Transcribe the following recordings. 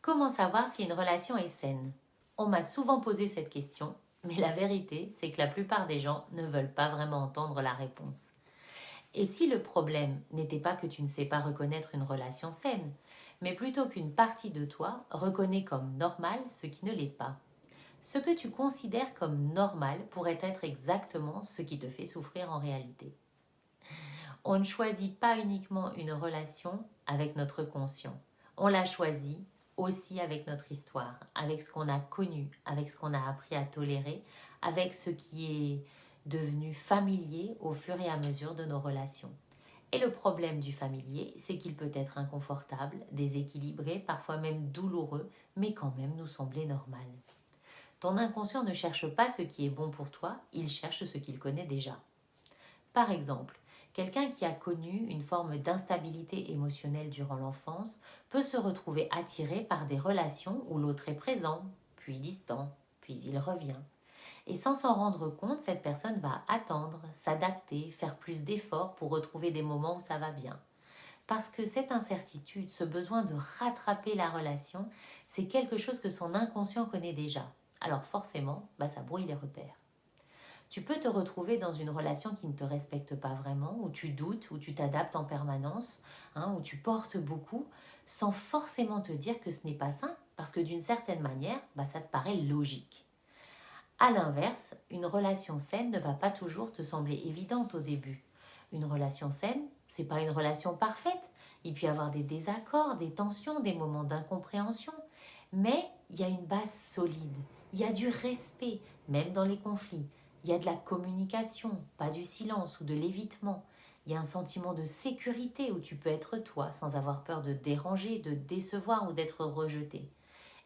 Comment savoir si une relation est saine? On m'a souvent posé cette question, mais la vérité, c'est que la plupart des gens ne veulent pas vraiment entendre la réponse. Et si le problème n'était pas que tu ne sais pas reconnaître une relation saine, mais plutôt qu'une partie de toi reconnaît comme normal ce qui ne l'est pas? Ce que tu considères comme normal pourrait être exactement ce qui te fait souffrir en réalité. On ne choisit pas uniquement une relation avec notre conscient. On la choisit aussi avec notre histoire, avec ce qu'on a connu, avec ce qu'on a appris à tolérer, avec ce qui est devenu familier au fur et à mesure de nos relations. Et le problème du familier, c'est qu'il peut être inconfortable, déséquilibré, parfois même douloureux, mais quand même nous sembler normal. Ton inconscient ne cherche pas ce qui est bon pour toi, il cherche ce qu'il connaît déjà. Par exemple, quelqu'un qui a connu une forme d'instabilité émotionnelle durant l'enfance peut se retrouver attiré par des relations où l'autre est présent, puis distant, puis il revient. Et sans s'en rendre compte, cette personne va attendre, s'adapter, faire plus d'efforts pour retrouver des moments où ça va bien. Parce que cette incertitude, ce besoin de rattraper la relation, c'est quelque chose que son inconscient connaît déjà. Alors forcément, ça brouille les repères. Tu peux te retrouver dans une relation qui ne te respecte pas vraiment, où tu doutes, où tu t'adaptes en permanence, où tu portes beaucoup, sans forcément te dire que ce n'est pas sain, parce que d'une certaine manière, ça te paraît logique. A l'inverse, une relation saine ne va pas toujours te sembler évidente au début. Une relation saine, c'est pas une relation parfaite. Il peut y avoir des désaccords, des tensions, des moments d'incompréhension, mais il y a une base solide. Il y a du respect, même dans les conflits. Il y a de la communication, pas du silence ou de l'évitement. Il y a un sentiment de sécurité où tu peux être toi sans avoir peur de déranger, de décevoir ou d'être rejeté.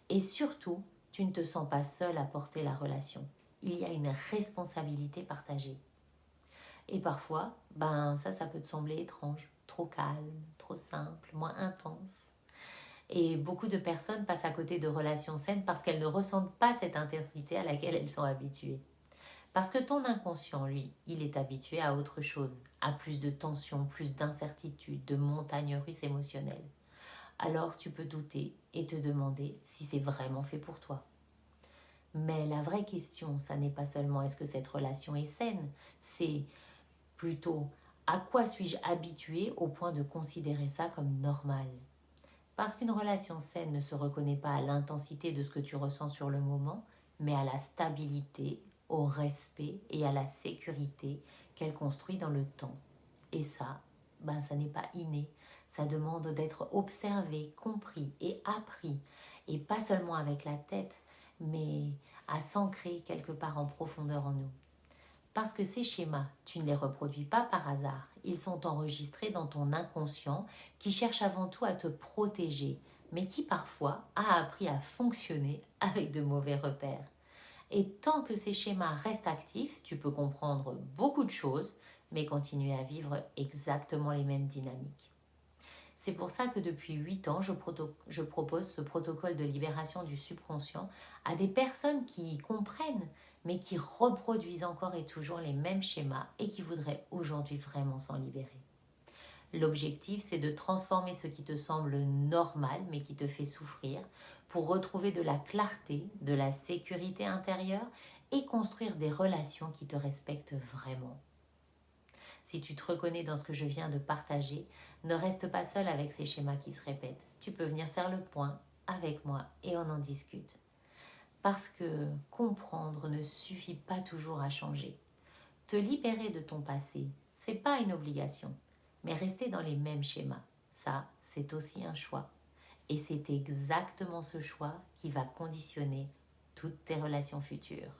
Et surtout, tu ne te sens pas seul à porter la relation. Il y a une responsabilité partagée. Et parfois, ça peut te sembler étrange, trop calme, trop simple, moins intense. Et beaucoup de personnes passent à côté de relations saines parce qu'elles ne ressentent pas cette intensité à laquelle elles sont habituées. Parce que ton inconscient, lui, il est habitué à autre chose, à plus de tension, plus d'incertitude, de montagnes russes émotionnelles. Alors tu peux douter et te demander si c'est vraiment fait pour toi. Mais la vraie question, ça n'est pas seulement est-ce que cette relation est saine, c'est plutôt à quoi suis-je habitué au point de considérer ça comme normal. Parce qu'une relation saine ne se reconnaît pas à l'intensité de ce que tu ressens sur le moment, mais à la stabilité, au respect et à la sécurité qu'elle construit dans le temps. Et ça, ça n'est pas inné. Ça demande d'être observé, compris et appris. Et pas seulement avec la tête, mais à s'ancrer quelque part en profondeur en nous. Parce que ces schémas, tu ne les reproduis pas par hasard. Ils sont enregistrés dans ton inconscient qui cherche avant tout à te protéger, mais qui parfois a appris à fonctionner avec de mauvais repères. Et tant que ces schémas restent actifs, tu peux comprendre beaucoup de choses, mais continuer à vivre exactement les mêmes dynamiques. C'est pour ça que depuis 8 ans, je propose ce protocole de libération du subconscient à des personnes qui comprennent, mais qui reproduisent encore et toujours les mêmes schémas et qui voudraient aujourd'hui vraiment s'en libérer. L'objectif, c'est de transformer ce qui te semble normal, mais qui te fait souffrir, pour retrouver de la clarté, de la sécurité intérieure et construire des relations qui te respectent vraiment. Si tu te reconnais dans ce que je viens de partager, ne reste pas seul avec ces schémas qui se répètent. Tu peux venir faire le point avec moi et on en discute. Parce que comprendre ne suffit pas toujours à changer. Te libérer de ton passé, c'est pas une obligation, mais rester dans les mêmes schémas, ça, c'est aussi un choix. Et c'est exactement ce choix qui va conditionner toutes tes relations futures.